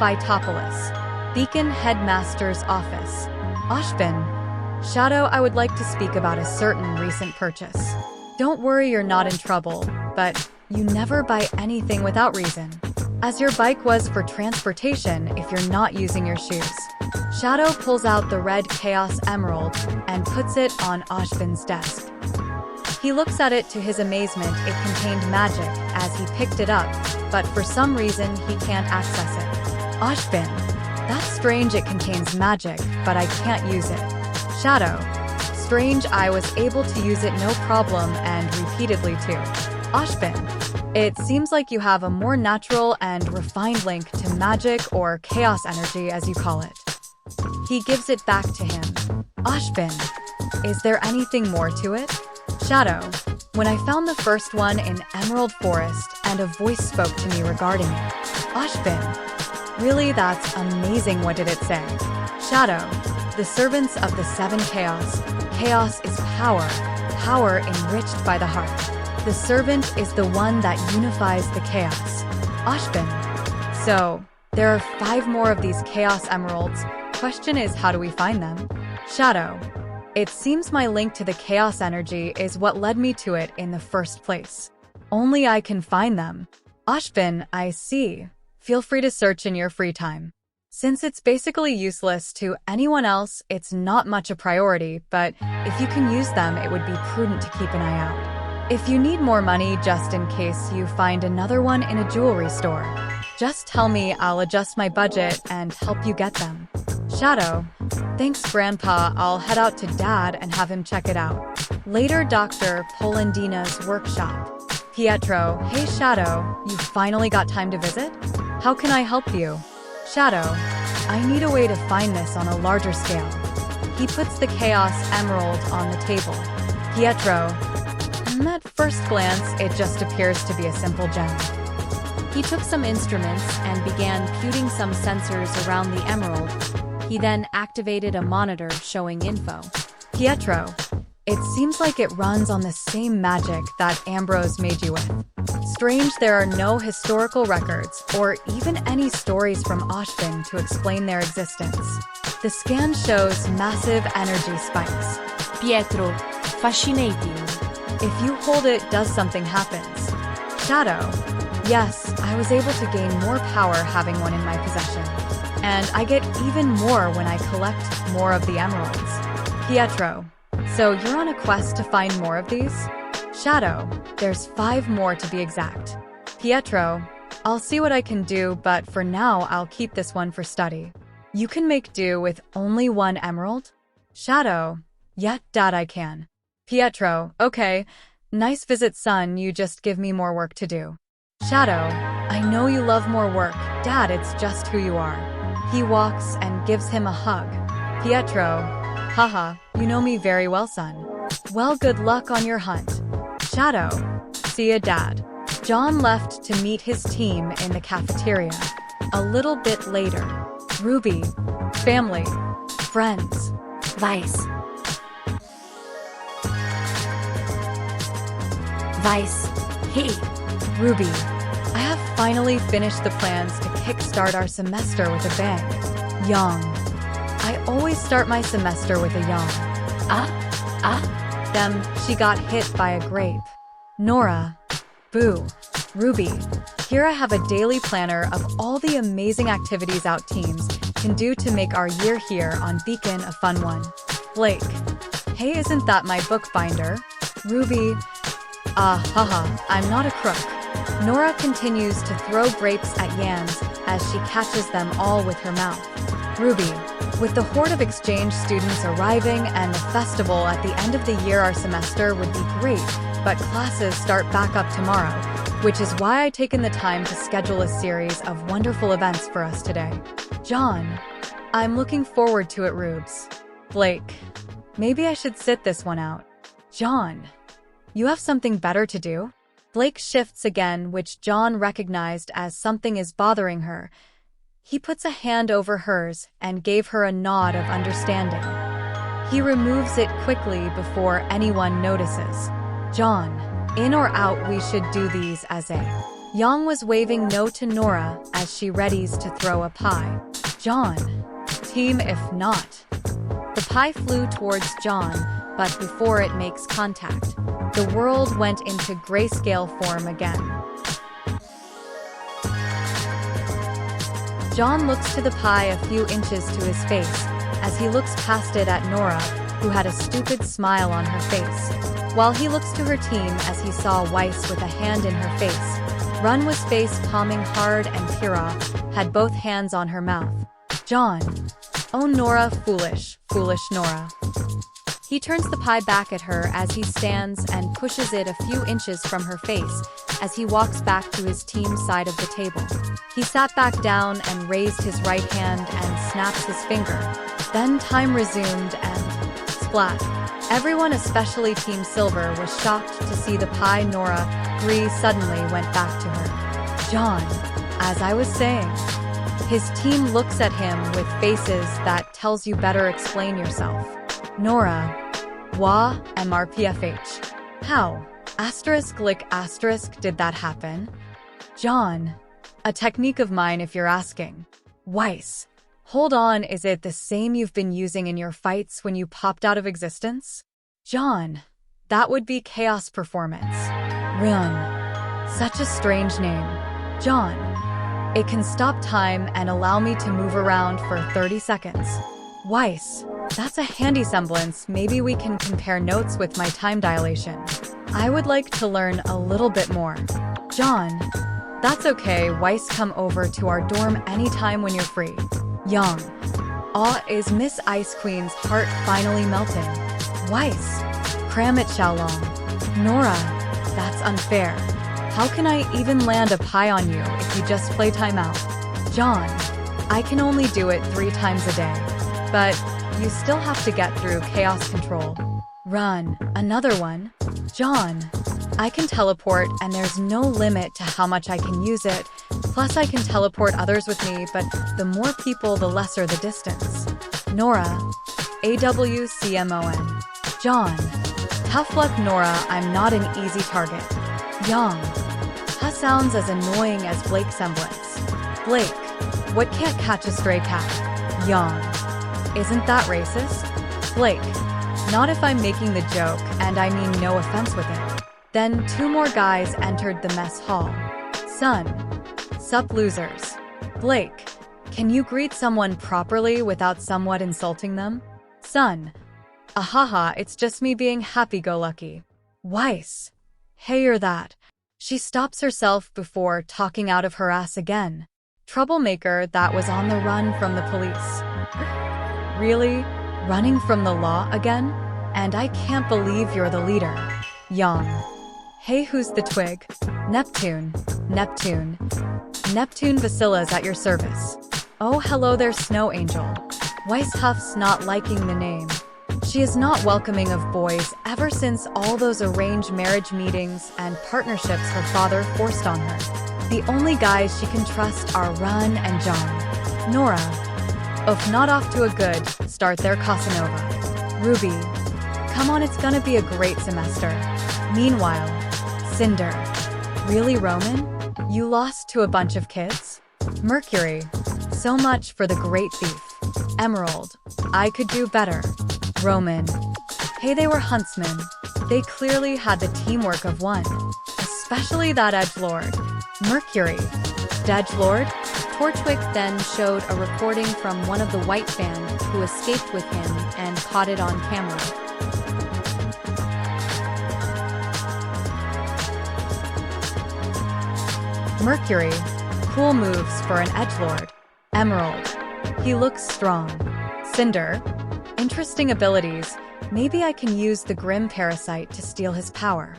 Phytopolis, Beacon Headmaster's Office. Ozpin. Shadow, I would like to speak about a certain recent purchase. Don't worry, you're not in trouble, but you never buy anything without reason. As your bike was for transportation if you're not using your shoes. Shadow pulls out the red Chaos Emerald and puts it on Ozpin's desk. He looks at it. To his amazement, it contained magic as he picked it up, but for some reason he can't access it. Ozpin. That's strange, it contains magic, but I can't use it. Shadow. Strange, I was able to use it no problem and repeatedly too. Ozpin. It seems like you have a more natural and refined link to magic or chaos energy as you call it. He gives it back to him. Ozpin. Is there anything more to it? Shadow. When I found the first one in Emerald Forest and a voice spoke to me regarding it. Ozpin. Really, that's amazing. What did it say? Shadow. The servants of the seven chaos. Chaos is power. Power enriched by the heart. The servant is the one that unifies the chaos. Ozpin. So, there are 5 more of these chaos emeralds. Question is, how do we find them? Shadow. It seems my link to the chaos energy is what led me to it in the first place. Only I can find them. Ozpin, I see. Feel free to search in your free time. Since it's basically useless to anyone else, it's not much a priority, but if you can use them, it would be prudent to keep an eye out. If you need more money just in case you find another one in a jewelry store, just tell me, I'll adjust my budget and help you get them. Shadow. Thanks, Grandpa. I'll head out to Dad and have him check it out. Later, Dr. Polendina's workshop. Pietro. Hey, Shadow. You finally got time to visit? How can I help you? Shadow. I need a way to find this on a larger scale. He puts the Chaos Emerald on the table. Pietro. At first glance, it just appears to be a simple gem. He took some instruments and began puting some sensors around the emerald. He then activated a monitor showing info. Pietro. It seems like it runs on the same magic that Ambrose made you with. Strange, there are no historical records or even any stories from Ozpin to explain their existence. The scan shows massive energy spikes. Pietro. Fascinating. If you hold it, does something happens? Shadow. Yes, I was able to gain more power having one in my possession. And I get even more when I collect more of the emeralds. Pietro. So you're on a quest to find more of these? Shadow. There's 5 more to be exact. Pietro. I'll see what I can do, but for now I'll keep this one for study. You can make do with only 1 emerald? Shadow. Yeah, Dad, I can. Pietro. Okay. Nice visit, son. You just give me more work to do. Shadow. I know you love more work. Dad, it's just who you are. He walks and gives him a hug. Pietro. Haha, you know me very well, son. Well, good luck on your hunt. Shadow. See ya, Dad. Jaune left to meet his team in the cafeteria. A little bit later. Ruby. Family. Friends. Vice. Vice. Hey. Ruby. I have finally finished the plans to kickstart our semester with a bang. Yawn. I always start my semester with a yawn. Then she got hit by a grape. Nora. Boo. Ruby. Here I have a daily planner of all the amazing activities out teams can do to make our year here on Beacon a fun one. Blake. Hey, isn't that my bookbinder? Ruby. Haha, I'm not a crook. Nora continues to throw grapes at yams as she catches them all with her mouth. Ruby. With the horde of exchange students arriving and the festival at the end of the year, our semester would be great, but classes start back up tomorrow, which is why I've taken the time to schedule a series of wonderful events for us today. Jaune. I'm looking forward to it, Rubes. Blake. Maybe I should sit this one out. Jaune. You have something better to do? Blake shifts again, which Jaune recognized as something is bothering her. He puts a hand over hers and gave her a nod of understanding. He removes it quickly before anyone notices. Jaune. In or out, we should do these as a Yang was waving no to Nora as she readies to throw a pie. Jaune. Team if not. The pie flew towards Jaune, but before it makes contact, the world went into grayscale form again. Jaune looks to the pie a few inches to his face, as he looks past it at Nora, who had a stupid smile on her face, while he looks to her team as he saw Weiss with a hand in her face. Run was face palming hard and Pietro had both hands on her mouth. Jaune. Oh Nora, foolish, foolish Nora. He turns the pie back at her as he stands and pushes it a few inches from her face as he walks back to his team's side of the table. He sat back down and raised his right hand and snaps his finger. Then time resumed and splat. Everyone, especially Team Silver, was shocked to see the pie. Nora Gree suddenly went back to her. Jaune. As I was saying. His team looks at him with faces that tells you better explain yourself. Nora. Wa MRPFH. How? Lick did that happen? Jaune. A technique of mine if you're asking. Weiss. Hold on, is it the same you've been using in your fights when you popped out of existence? Jaune. That would be Chaos Performance. Run. Such a strange name. Jaune. It can stop time and allow me to move around for 30 seconds. Weiss. That's a handy semblance. Maybe we can compare notes with my time dilation. I would like to learn a little bit more. Jaune. That's okay, Weiss, come over to our dorm anytime when you're free. Yang. Aw, is Miss Ice Queen's heart finally melting? Weiss. Cram it, Xiaolong. Nora. That's unfair. How can I even land a pie on you if you just play timeout? Jaune. I can only do it 3 times a day. But you still have to get through chaos control. Run. Another one. Jaune. I can teleport and there's no limit to how much I can use it. Plus I can teleport others with me, but the more people the lesser the distance. Nora. AWCMON. Jaune. Tough luck Nora, I'm not an easy target. Yang. Ha sounds as annoying as Blake semblance. Blake. What can't catch a stray cat? Yang. Isn't that racist? Blake. Not if I'm making the joke, and I mean no offense with it. Then 2 more guys entered the mess hall. Sun. Sup losers. Blake. Can you greet someone properly without somewhat insulting them? Sun. Ahaha, it's just me being happy-go-lucky. Weiss. Hey, you're that. She stops herself before talking out of her ass again. Troublemaker that was on the run from the police. Really? Running from the law again? And I can't believe you're the leader. Yang. Hey, who's the twig? Neptune. Neptune. Neptune Basila's at your service. Oh, hello there, Snow Angel. Weiss huffs, not liking the name. She is not welcoming of boys ever since all those arranged marriage meetings and partnerships her father forced on her. The only guys she can trust are Run and Jaune. Nora. If not off to a good start there, Casanova. Ruby. Come on, it's gonna be a great semester. Meanwhile, Cinder. Really, Roman? You lost to a bunch of kids? Mercury. So much for the great thief. Emerald. I could do better. Roman. Hey, they were huntsmen. They clearly had the teamwork of one. Especially that edgelord. Mercury. Edgelord? Torchwick then showed a recording from one of the white band who escaped with him and caught it on camera. Mercury. Cool moves for an edgelord. Emerald. He looks strong. Cinder. Interesting abilities. Maybe I can use the Grimm parasite to steal his power.